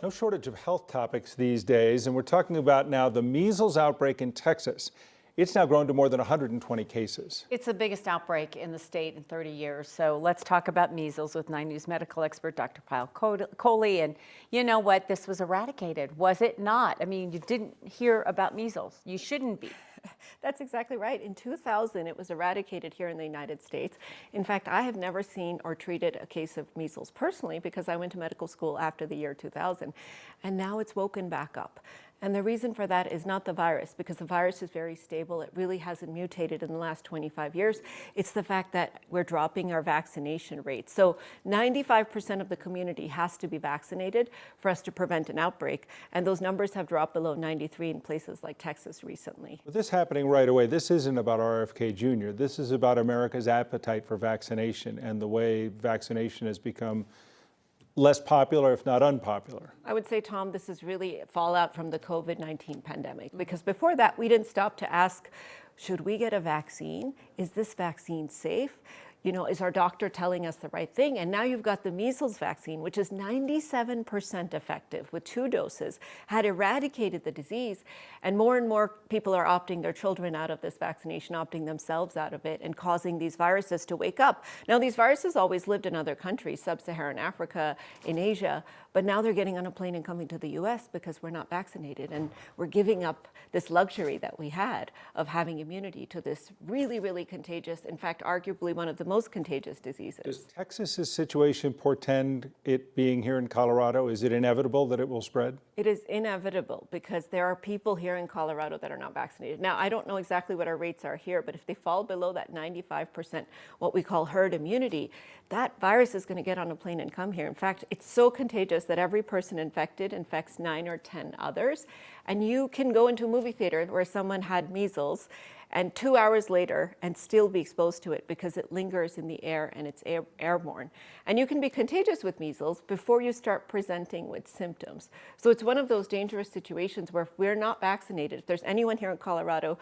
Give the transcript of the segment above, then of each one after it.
No shortage of health topics these days, and we're talking about now the measles outbreak in Texas. It's now grown to more than 120 cases. It's the biggest outbreak in the state in 30 years. So let's talk about measles with 9 News medical expert Dr. Pyle Coley. And you know what? This was eradicated, was it not? I mean, you didn't hear about measles. You shouldn't be. That's exactly right. In 2000, it was eradicated here in the United States. In fact, I have never seen or treated a case of measles personally because I went to medical school after the year 2000. And now it's woken back up. And the reason for that is not the virus, because the virus is very stable. It really hasn't mutated in the last 25 years. It's the fact that we're dropping our vaccination rate. So 95% of the community has to be vaccinated for us to prevent an outbreak. And those numbers have dropped below 93 in places like Texas recently. With this happening right away, this isn't about RFK Jr. This is about America's appetite for vaccination and the way vaccination has become less popular, if not unpopular. I would say, Tom, this is really fallout from the COVID-19 pandemic, because before that, we didn't stop to ask, should we get a vaccine? Is this vaccine safe? You know, is our doctor telling us the right thing? And now you've got the measles vaccine, which is 97% effective with 2 doses, had eradicated the disease. And more people are opting their children out of this vaccination, opting themselves out of it, and causing these viruses to wake up. Now, these viruses always lived in other countries, sub-Saharan Africa, in Asia, but now they're getting on a plane and coming to the US because we're not vaccinated. And we're giving up this luxury that we had of having immunity to this really, really contagious, in fact, arguably one of the most contagious diseases. Does Texas's situation portend it being here in Colorado? Is it inevitable that it will spread? It is inevitable because there are people here in Colorado that are not vaccinated. Now, I don't know exactly what our rates are here, but if they fall below that 95%, what we call herd immunity, that virus is going to get on a plane and come here. In fact, it's so contagious that every person infected infects 9 or 10 others. And you can go into a movie theater where someone had measles and 2 hours later and still be exposed to it because it lingers in the air and it's airborne. And you can be contagious with measles before you start presenting with symptoms. So it's one of those dangerous situations where if we're not vaccinated, if there's anyone here in Colorado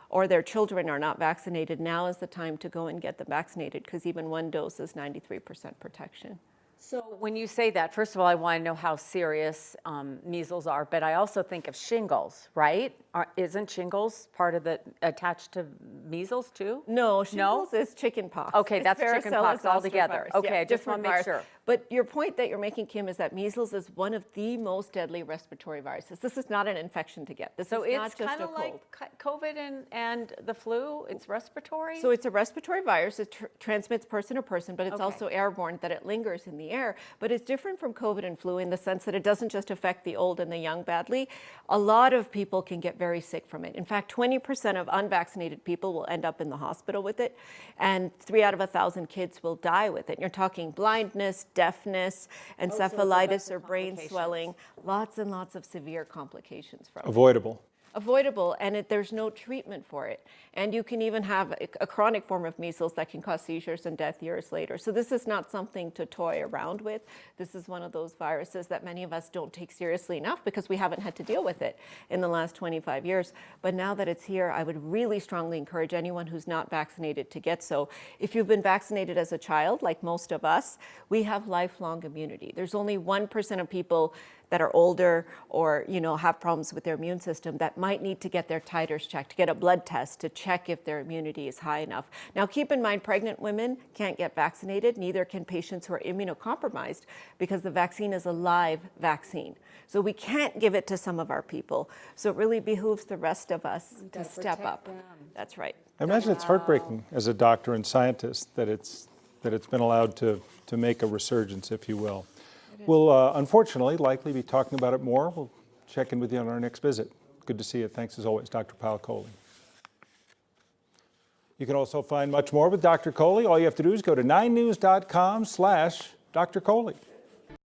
or their children are not vaccinated, now is the time to go and get them vaccinated, because even 1 dose is 93% protection. So when you say that, first of all, I want to know how serious measles are, but I also think of shingles, right? Isn't shingles part of the, attached to measles too? No, shingles is chickenpox. Okay, that's chickenpox altogether. Okay, yeah, I just want to make sure. But your point that you're making, Kim, is that measles is one of the most deadly respiratory viruses. This is not an infection to get. This is not just a cold. So it's kind of like COVID and the flu, it's respiratory? So it's a respiratory virus. It transmits person to person, but it's also airborne, that it lingers in the air. But it's different from COVID and flu in the sense that it doesn't just affect the old and the young badly. A lot of people can get very sick from it. In fact, 20% of unvaccinated people will end up in the hospital with it, and 3 out of 1,000 kids will die with it. And you're talking blindness, deafness, encephalitis or brain swelling, lots and lots of severe complications from it. Avoidable, and there's no treatment for it. And you can even have a chronic form of measles that can cause seizures and death years later. So this is not something to toy around with. This is one of those viruses that many of us don't take seriously enough because we haven't had to deal with it in the last 25 years. But now that it's here, I would really strongly encourage anyone who's not vaccinated to get so. If you've been vaccinated as a child, like most of us, we have lifelong immunity. There's only 1% of people that are older or, you know, have problems with their immune system that might need to get their titers checked, to get a blood test to check if their immunity is high enough. Now, keep in mind, pregnant women can't get vaccinated, neither can patients who are immunocompromised, because the vaccine is a live vaccine. So we can't give it to some of our people. So it really behooves the rest of us to step up. That's right. I imagine it's heartbreaking as a doctor and scientist that it's been allowed to make a resurgence, if you will. We'll unfortunately likely be talking about it more. We'll check in with you on our next visit. Good to see you. Thanks as always, Dr. Pyle Coley. You can also find much more with Dr. Coley. All you have to do is go to 9news.com/Dr. Coley.